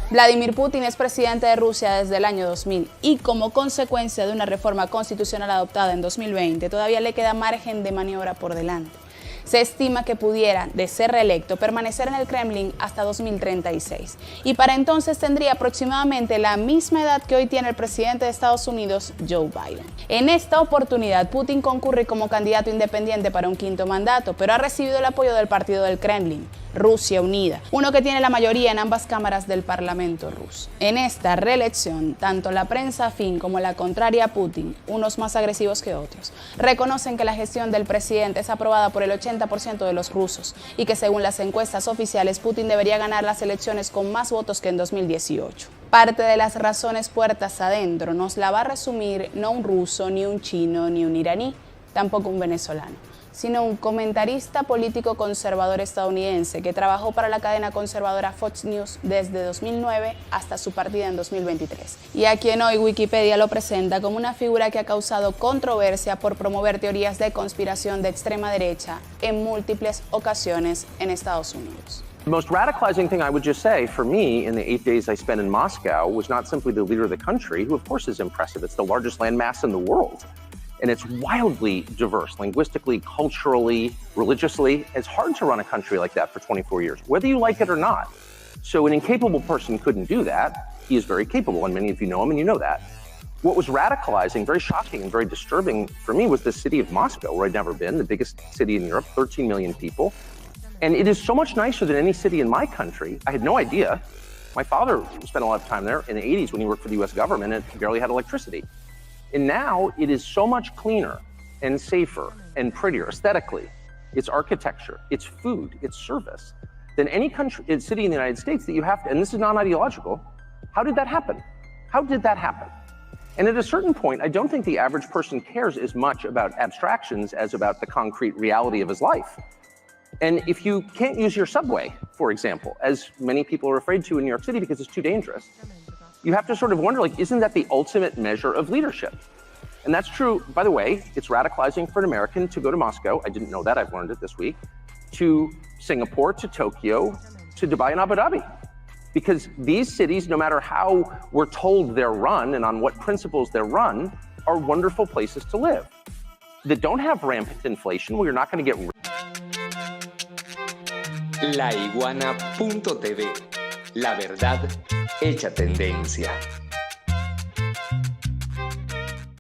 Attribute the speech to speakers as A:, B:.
A: Vladimir Putin es presidente de Rusia desde el año 2000 y como consecuencia de una reforma constitucional adoptada en 2020 todavía le queda margen de maniobra por delante. Se estima que pudiera, de ser reelecto, permanecer en el Kremlin hasta 2036 y para entonces tendría aproximadamente la misma edad que hoy tiene el presidente de Estados Unidos, Joe Biden. En esta oportunidad, Putin concurre como candidato independiente para un quinto mandato, pero ha recibido el apoyo del partido del Kremlin, Rusia Unida, uno que tiene la mayoría en ambas cámaras del Parlamento ruso. En esta reelección, tanto la prensa afín como la contraria a Putin, unos más agresivos que otros, reconocen que la gestión del presidente es aprobada por el 80% de los rusos y que según las encuestas oficiales Putin debería ganar las elecciones con más votos que en 2018. Parte de las razones puertas adentro nos la va a resumir no un ruso, ni un chino, ni un iraní, tampoco un venezolano, sino un comentarista político conservador estadounidense que trabajó para la cadena conservadora Fox News desde 2009 hasta su partida en 2023, y a quien hoy Wikipedia lo presenta como una figura que ha causado controversia por promover teorías de conspiración de extrema derecha en múltiples ocasiones en Estados Unidos.
B: The most radicalizing thing I would just say for me in the 8 days I spent in Moscow was not simply the leader of the country, who of course is impressive. It's the largest landmass in the world. And it's wildly diverse, linguistically, culturally, religiously. It's hard to run a country like that for 24 years, whether you like it or not. So an incapable person couldn't do that. He is very capable, and many of you know him, and you know that. What was radicalizing, very shocking, and very disturbing for me was the city of Moscow, where I'd never been, the biggest city in Europe, 13 million people. And it is so much nicer than any city in my country. I had no idea. My father spent a lot of time there in the 80s when he worked for the US government and barely had electricity. And now it is so much cleaner and safer and prettier aesthetically. Its architecture, its food, its service than any city in the United States that you have to, and this is non-ideological. How did that happen? How did that happen? And at a certain point, I don't think the average person cares as much about abstractions as about the concrete reality of his life. And if you can't use your subway, for example, as many people are afraid to in New York City because it's too dangerous, you have to sort of wonder, like, isn't that the ultimate measure of leadership? And that's true, by the way, it's radicalizing for an American to go to Moscow, I didn't know that, I've learned it this week, to Singapore, to Tokyo, to Dubai and Abu Dhabi. Because these cities, no matter how we're told they're run and on what principles they're run, are wonderful places to live. That don't have rampant inflation, where you're not going to get...
C: laiguana.tv. La verdad hecha tendencia.